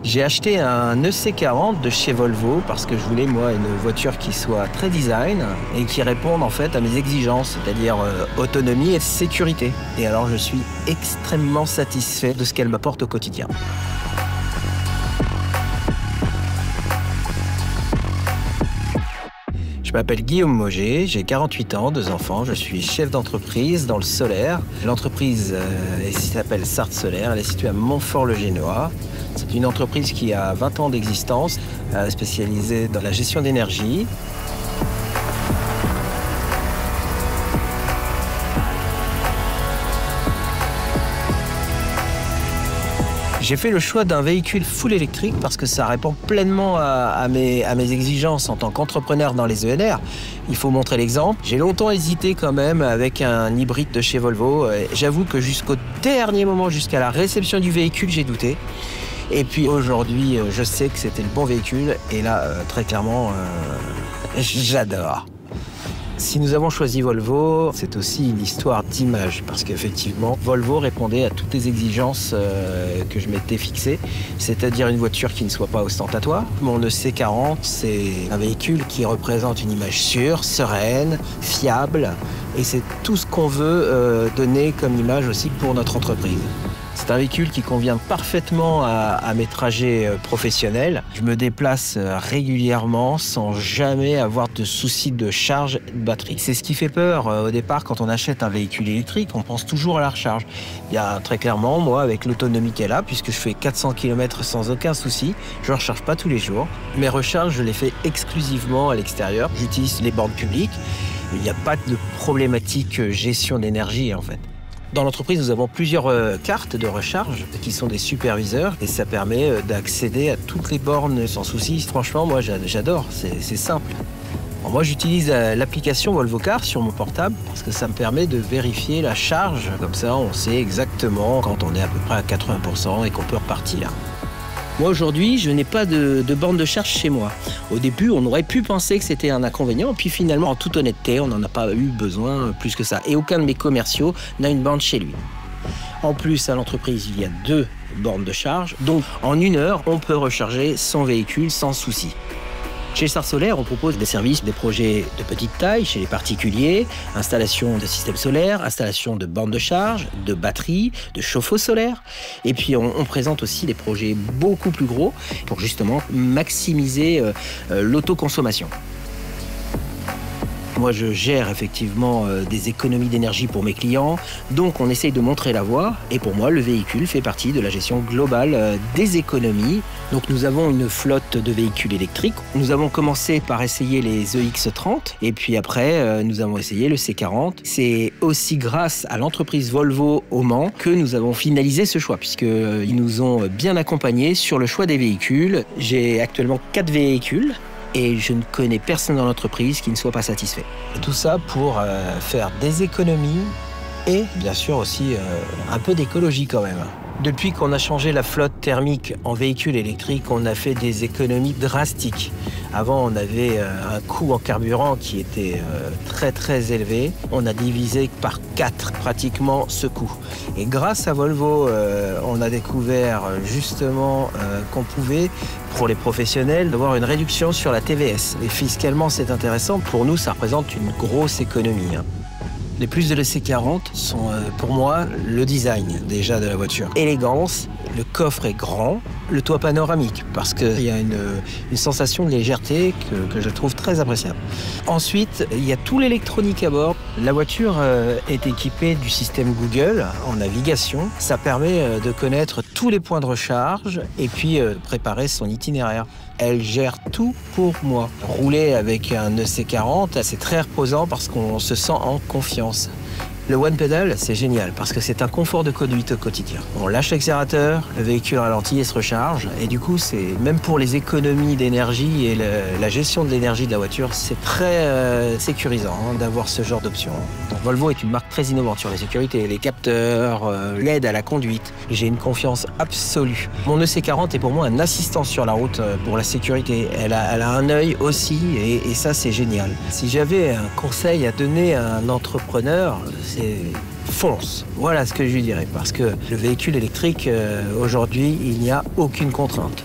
J'ai acheté un EC40 de chez Volvo parce que je voulais, moi, une voiture qui soit très design et qui réponde en fait à mes exigences, c'est-à-dire autonomie et sécurité. Et alors, je suis extrêmement satisfait de ce qu'elle m'apporte au quotidien. Je m'appelle Guillaume Mauger, j'ai 48 ans, 2 enfants, je suis chef d'entreprise dans le solaire. L'entreprise s'appelle Sarthe Solaire, elle est située à Montfort-le-Génois. C'est une entreprise qui a 20 ans d'existence, spécialisée dans la gestion d'énergie. J'ai fait le choix d'un véhicule full électrique parce que ça répond pleinement à mes exigences en tant qu'entrepreneur dans les ENR. Il faut montrer l'exemple. J'ai longtemps hésité quand même avec un hybride de chez Volvo. J'avoue que jusqu'au dernier moment, jusqu'à la réception du véhicule, j'ai douté. Et puis aujourd'hui, je sais que c'était le bon véhicule. Et là, très clairement, j'adore. Si nous avons choisi Volvo, c'est aussi une histoire d'image, parce qu'effectivement, Volvo répondait à toutes les exigences que je m'étais fixées, c'est-à-dire une voiture qui ne soit pas ostentatoire. Mon EC40, c'est un véhicule qui représente une image sûre, sereine, fiable, et c'est tout ce qu'on veut donner comme image aussi pour notre entreprise. C'est un véhicule qui convient parfaitement à mes trajets professionnels. Je me déplace régulièrement sans jamais avoir de soucis de charge et de batterie. C'est ce qui fait peur au départ quand on achète un véhicule électrique, on pense toujours à la recharge. Il y a très clairement, moi, avec l'autonomie qu'elle a, puisque je fais 400 km sans aucun souci, je ne recharge pas tous les jours. Mes recharges, je les fais exclusivement à l'extérieur. J'utilise les bornes publiques. Il n'y a pas de problématique gestion d'énergie en fait. Dans l'entreprise, nous avons plusieurs cartes de recharge qui sont des superviseurs et ça permet d'accéder à toutes les bornes sans souci. Franchement, moi, j'adore, c'est simple. Bon, moi, j'utilise l'application VolvoCar sur mon portable parce que ça me permet de vérifier la charge. Comme ça, on sait exactement quand on est à peu près à 80% et qu'on peut repartir. Moi, aujourd'hui, je n'ai pas de borne de charge chez moi. Au début, on aurait pu penser que c'était un inconvénient, puis finalement, en toute honnêteté, on n'en a pas eu besoin plus que ça. Et aucun de mes commerciaux n'a une borne chez lui. En plus, à l'entreprise, il y a 2 bornes de charge. Donc, en 1 heure, on peut recharger son véhicule sans souci. Chez Sarthe Solaire, on propose des services, des projets de petite taille chez les particuliers, installation de systèmes solaires, installation de bornes de charge, de batteries, de chauffe-eau solaire. Et puis on présente aussi des projets beaucoup plus gros pour justement maximiser l'autoconsommation. Moi, je gère effectivement des économies d'énergie pour mes clients, donc on essaye de montrer la voie. Et pour moi, le véhicule fait partie de la gestion globale des économies. Donc nous avons une flotte de véhicules électriques. Nous avons commencé par essayer les EX30, et puis après, nous avons essayé le C40. C'est aussi grâce à l'entreprise Volvo au Mans que nous avons finalisé ce choix, puisqu'ils nous ont bien accompagnés sur le choix des véhicules. J'ai actuellement 4 véhicules. Et je ne connais personne dans l'entreprise qui ne soit pas satisfait. Et tout ça pour faire des économies et bien sûr aussi un peu d'écologie quand même. Depuis qu'on a changé la flotte thermique en véhicule électrique, on a fait des économies drastiques. Avant, on avait un coût en carburant qui était très élevé. On a divisé par 4 pratiquement ce coût. Et grâce à Volvo, on a découvert justement qu'on pouvait, pour les professionnels, avoir une réduction sur la TVS. Et fiscalement, c'est intéressant. Pour nous, ça représente une grosse économie. Les plus de l'EC40 sont pour moi le design déjà de la voiture. Élégance, le coffre est grand, le toit panoramique parce qu'il y a une sensation de légèreté que je trouve très appréciable. Ensuite, il y a tout l'électronique à bord. La voiture est équipée du système Google en navigation. Ça permet de connaître tous les points de recharge et puis préparer son itinéraire. Elle gère tout pour moi. Rouler avec un EC40, c'est très reposant parce qu'on se sent en confiance. Le One Pedal, c'est génial parce que c'est un confort de conduite au quotidien. On lâche l'accélérateur, le véhicule ralentit et se recharge. Et du coup, c'est même pour les économies d'énergie et la gestion de l'énergie de la voiture, c'est très sécurisant d'avoir ce genre d'option. Volvo est une marque très innovante sur la sécurité, les capteurs, l'aide à la conduite. J'ai une confiance absolue. Mon EC40 est pour moi un assistant sur la route pour la sécurité. Elle a un œil aussi et ça, c'est génial. Si j'avais un conseil à donner à un entrepreneur, c'est fonce. Voilà ce que je lui dirais. Parce que le véhicule électrique, aujourd'hui, il n'y a aucune contrainte.